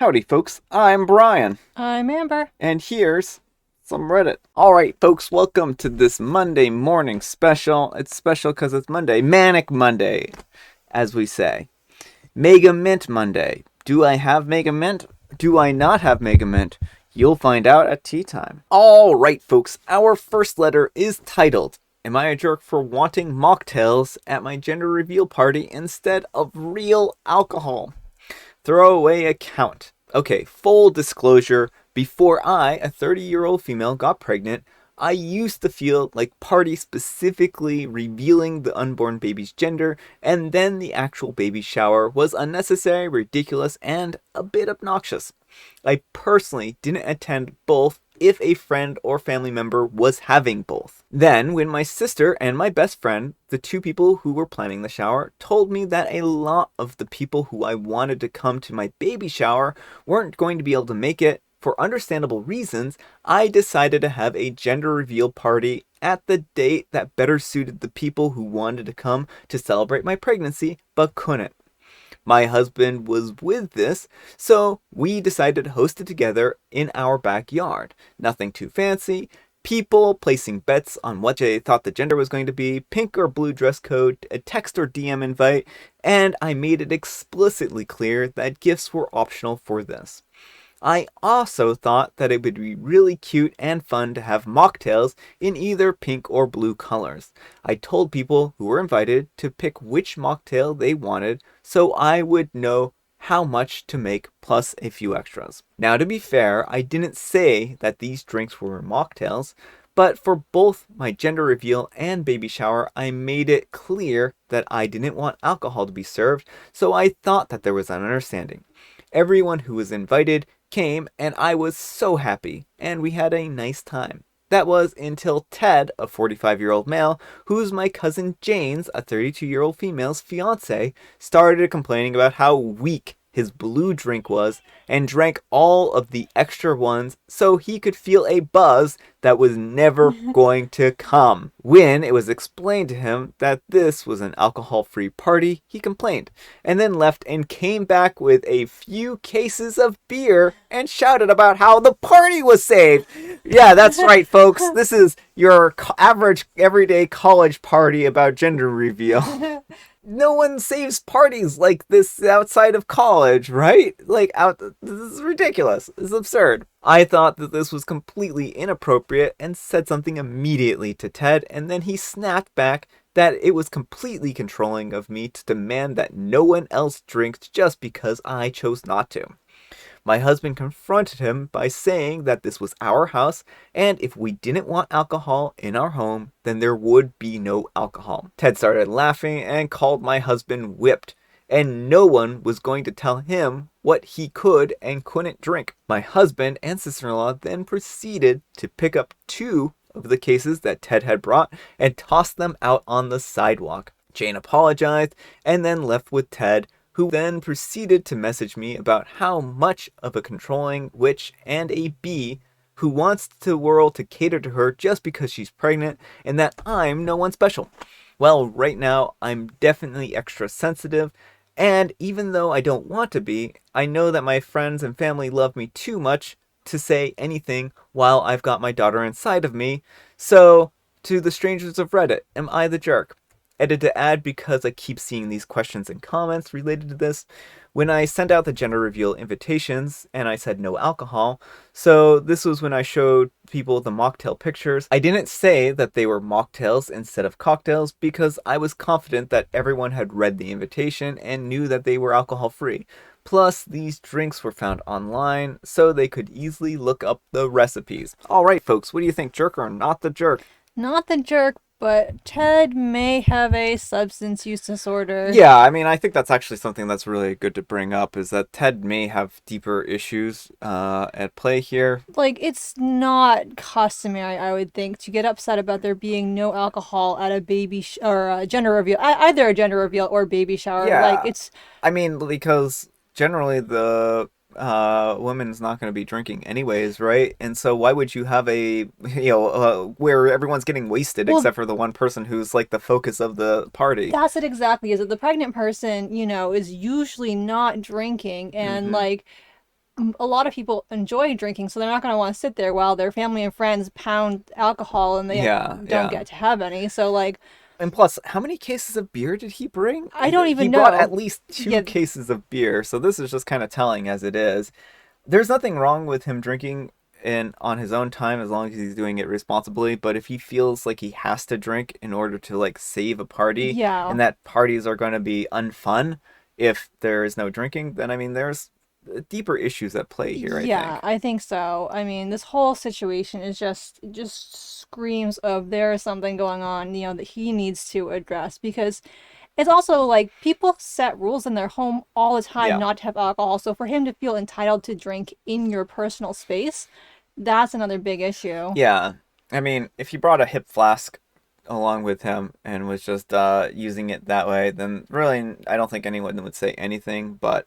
Howdy, folks. I'm Brian, I'm Amber. and here's some Reddit. Alright, folks, welcome to this Monday morning special. It's special because it's Monday. Manic Monday, as we say. Mega Mint Monday. Do I have Mega Mint? Do I not have Mega Mint? You'll find out at tea time. Alright, folks, our first letter is titled, Am I a jerk for wanting mocktails at my gender reveal party instead of real alcohol? Throwaway account. Okay, full disclosure. Before I, a 30-year-old female, got pregnant, I used to feel like party specifically revealing the unborn baby's gender, and then the actual baby shower was unnecessary, ridiculous, and a bit obnoxious. I personally didn't attend both if a friend or family member was having both. Then, when my sister and my best friend, the two people who were planning the shower, told me that a lot of the people who I wanted to come to my baby shower weren't going to be able to make it, for understandable reasons, I decided to have a gender reveal party at the date that better suited the people who wanted to come to celebrate my pregnancy but couldn't. My husband was with this, so we decided to host it together in our backyard. Nothing too fancy. People placing bets on what they thought the gender was going to be, pink or blue dress code, a text or DM invite, and I made it explicitly clear that gifts were optional for this. I also thought that it would be really cute and fun to have mocktails in either pink or blue colors. I told people who were invited to pick which mocktail they wanted so I would know how much to make plus a few extras. Now, to be fair, I didn't say that these drinks were mocktails, but for both my gender reveal and baby shower, I made it clear that I didn't want alcohol to be served, so I thought that there was an understanding. Everyone who was invited came, and I was so happy, and we had a nice time. That was until Ted, a 45-year-old male, who's my cousin Jane's, a 32-year-old female's fiance, started complaining about how weak his blue drink was and drank all of the extra ones so he could feel a buzz that was never going to come. When it was explained to him that this was an alcohol-free party, he complained, and then left and came back with a few cases of beer and shouted about how the party was saved. Yeah, that's right, folks. This is your average everyday college party about gender reveal. No one saves parties like this outside of college, right? This is ridiculous. This is absurd. I thought that this was completely inappropriate and said something immediately to Ted, and then he snapped back that it was completely controlling of me to demand that no one else drinks just because I chose not to. My husband confronted him by saying that this was our house, and if we didn't want alcohol in our home, then there would be no alcohol. Ted started laughing and called my husband whipped, and no one was going to tell him what he could and couldn't drink. My husband and sister-in-law then proceeded to pick up two of the cases that Ted had brought and toss them out on the sidewalk. Jane apologized and then left with Ted, who then proceeded to message me about how much of a controlling witch and a bee who wants the world to cater to her just because she's pregnant and that I'm no one special. Well, right now I'm definitely extra sensitive, and even though I don't want to be, I know that my friends and family love me too much to say anything while I've got my daughter inside of me. So, to the strangers of Reddit, am I the jerk? Edited to add because I keep seeing these questions and comments related to this. When I sent out the gender reveal invitations and I said no alcohol, so this was when I showed people the mocktail pictures. I didn't say that they were mocktails instead of cocktails because I was confident that everyone had read the invitation and knew that they were alcohol free. Plus, these drinks were found online, so they could easily look up the recipes. Alright folks, what do you think, jerk or not the jerk? Not the jerk, but Ted may have a substance use disorder. Yeah, I mean, I think that's actually something that's really good to bring up, is that Ted may have deeper issues at play here. Like, it's not customary, I would think, to get upset about there being no alcohol at a or a gender reveal, either a gender reveal or baby shower. Yeah. Like, it's... I mean, because generally the woman's not going to be drinking anyways, right? And so why would you have where everyone's getting wasted except for the one person who's like the focus of the party? That's it exactly, is that the pregnant person, is usually not drinking, and a lot of people enjoy drinking, so they're not going to want to sit there while their family and friends pound alcohol and they Yeah, don't yeah. get to have any. So, like, And plus, how many cases of beer did he bring? I don't He even brought know. at least two Yeah, cases of beer, so this is just kind of telling as it is. There's nothing wrong with him drinking in on his own time as long as he's doing it responsibly, but if he feels like he has to drink in order to like save a party yeah. and that parties are going to be unfun if there is no drinking, then I mean there's deeper issues at play here, I Yeah, think. I think so. I mean, this whole situation is just screams of there is something going on, that he needs to address because it's also like people set rules in their home all the time Yeah. not to have alcohol. So for him to feel entitled to drink in your personal space, that's another big issue. Yeah. I mean, if he brought a hip flask along with him and was just using it that way, then really I don't think anyone would say anything. But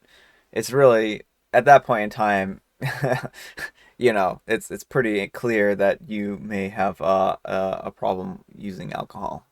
it's really at that point in time, it's pretty clear that you may have a problem using alcohol.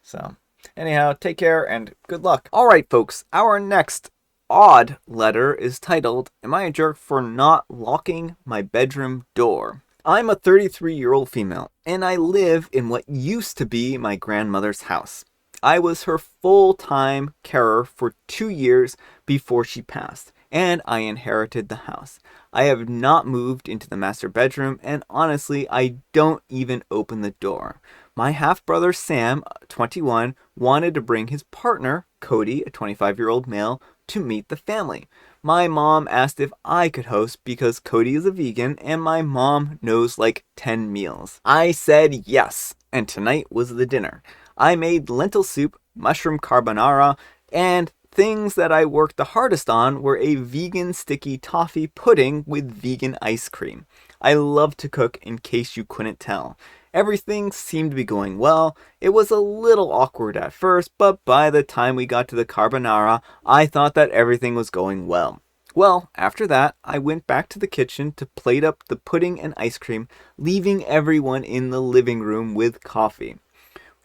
So anyhow, take care and good luck. All right, folks. Our next odd letter is titled, "Am I a jerk for not locking my bedroom door?" I'm a 33-year-old female, and I live in what used to be my grandmother's house. I was her full-time carer for 2 years before she passed, and I inherited the house. I have not moved into the master bedroom, and honestly, I don't even open the door. My half-brother Sam, 21, wanted to bring his partner, Cody, a 25-year-old male, to meet the family. My mom asked if I could host because Cody is a vegan and my mom knows like 10 meals. I said yes, and tonight was the dinner. I made lentil soup, mushroom carbonara, and things that I worked the hardest on were a vegan sticky toffee pudding with vegan ice cream. I love to cook in case you couldn't tell. Everything seemed to be going well. It was a little awkward at first, but by the time we got to the carbonara, I thought that everything was going well. Well, after that, I went back to the kitchen to plate up the pudding and ice cream, leaving everyone in the living room with coffee.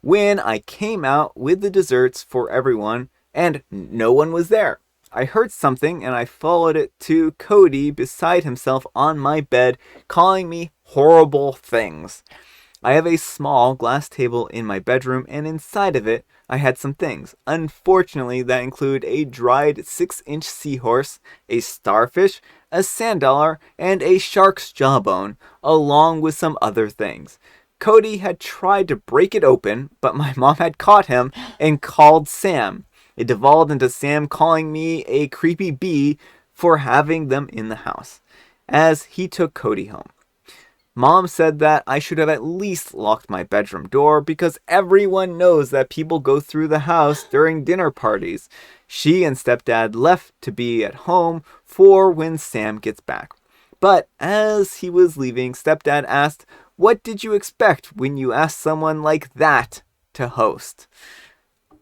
When I came out with the desserts for everyone, and no one was there, I heard something and I followed it to Cody beside himself on my bed, calling me horrible things. I have a small glass table in my bedroom, and inside of it, I had some things. Unfortunately, that include a dried 6-inch seahorse, a starfish, a sand dollar, and a shark's jawbone, along with some other things. Cody had tried to break it open, but my mom had caught him and called Sam. It devolved into Sam calling me a creepy bee for having them in the house, as he took Cody home. Mom said that I should have at least locked my bedroom door because everyone knows that people go through the house during dinner parties. She and stepdad left to be at home for when Sam gets back. But as he was leaving, stepdad asked, "What did you expect when you asked someone like that to host?"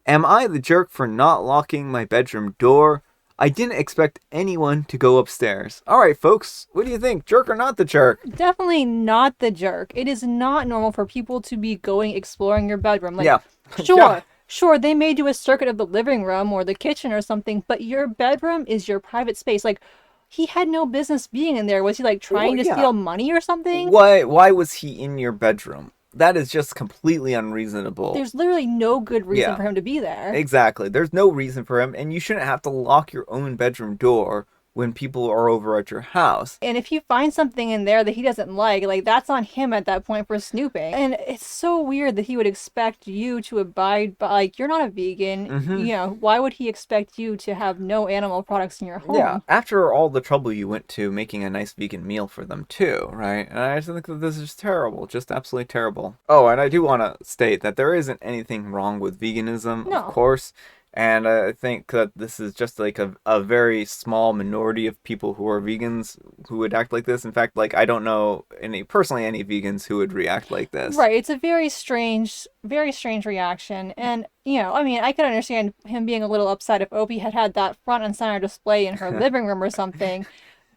Am I the jerk for not locking my bedroom door? I didn't expect anyone to go upstairs. All right, folks, what do you think? Jerk or not the jerk? Definitely not the jerk. It is not normal for people to be going exploring your bedroom. Like, Yeah. Yeah. sure, they may do a circuit of the living room or the kitchen or something, but your bedroom is your private space. Like, he had no business being in there. Was he like Well, trying to yeah. steal money or something? Why was he in your bedroom? That is just completely unreasonable. There's literally no good reason Yeah, for him to be there. exactly. There's no reason for him, and you shouldn't have to lock your own bedroom door when people are over at your house. And if you find something in there that he doesn't like that's on him at that point for snooping. And it's so weird that he would expect you to abide by, like, you're not a vegan. Mm-hmm. Why would he expect you to have no animal products in your Yeah, home? after all the trouble you went to making a nice vegan meal for them too, right? And I just think that this is terrible, just absolutely terrible. Oh, and I do want to state that there isn't anything wrong with veganism, of No. course, and I think that this is just like a very small minority of people who are vegans who would act like this. In fact, like I don't know any vegans who would react like this. Right, it's a very strange reaction. And, I mean, I could understand him being a little upset if Opie had had that front and center display in her living room or something.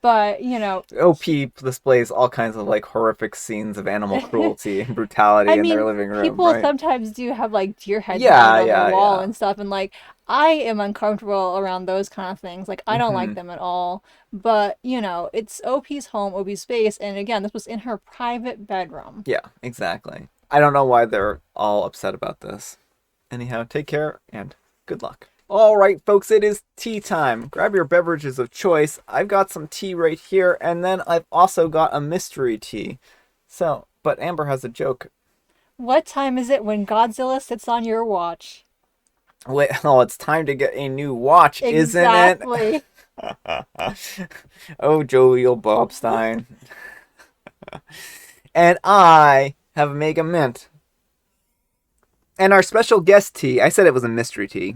But, OP displays all kinds of like horrific scenes of animal cruelty and brutality I in their mean, living room, people right? sometimes do have like deer heads mounted Yeah, on their yeah, wall yeah. and stuff, and like I am uncomfortable around those kind of things. Like, I don't like Hmm. them at all. But, it's OP's home, OP's space. And again, this was in her private bedroom. Yeah, exactly. I don't know why they're all upset about this. Anyhow, take care and good luck. All right, folks, it is tea time. Grab your beverages of choice. I've got some tea right here, and then I've also got a mystery tea. So, but Amber has a joke. What time is it when Godzilla sits on your watch? Wait, oh, it's time to get a new watch, isn't it? Exactly. Oh, jovial Bobstein. And I have Mega Mint. And our special guest tea, I said it was a mystery tea,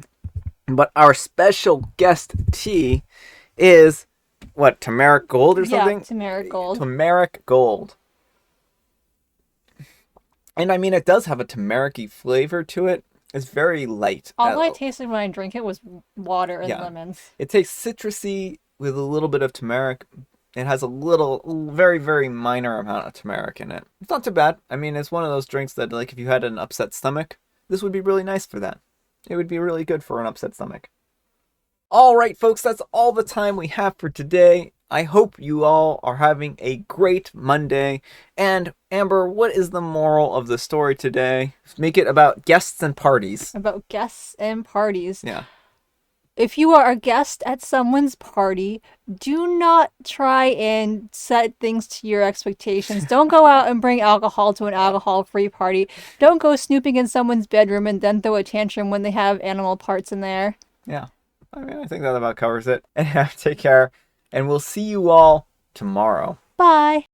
but our special guest tea is what, turmeric gold or Yeah, something? turmeric gold. Turmeric gold. And I mean, it does have a turmeric-y flavor to it. It's very light. All I tasted when I drank it was water and Yeah. lemons. It tastes citrusy with a little bit of turmeric. It has a little, very, very minor amount of turmeric in it. It's not too bad. I mean, it's one of those drinks that, like, if you had an upset stomach, this would be really nice for that. It would be really good for an upset stomach. All right, folks, that's all the time we have for today. I hope you all are having a great Monday. And Amber, what is the moral of the story today? Make it about guests and parties. About guests and parties. Yeah. If you are a guest at someone's party, do not try and set things to your expectations. Don't go out and bring alcohol to an alcohol-free party. Don't go snooping in someone's bedroom and then throw a tantrum when they have animal parts in there. Yeah. I mean, I think that about covers it. And take care. And we'll see you all tomorrow. Bye.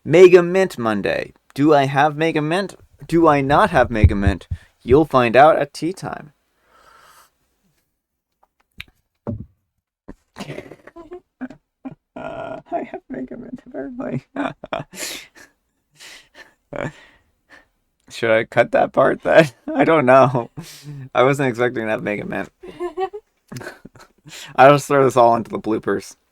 Mega Mint Monday. Do I have Mega Mint? Do I not have Mega Mint? You'll find out at tea time. I have Mega Mint, apparently. Should I cut that part then? I don't know. I wasn't expecting to have Mega Mint. I'll just throw this all into the bloopers.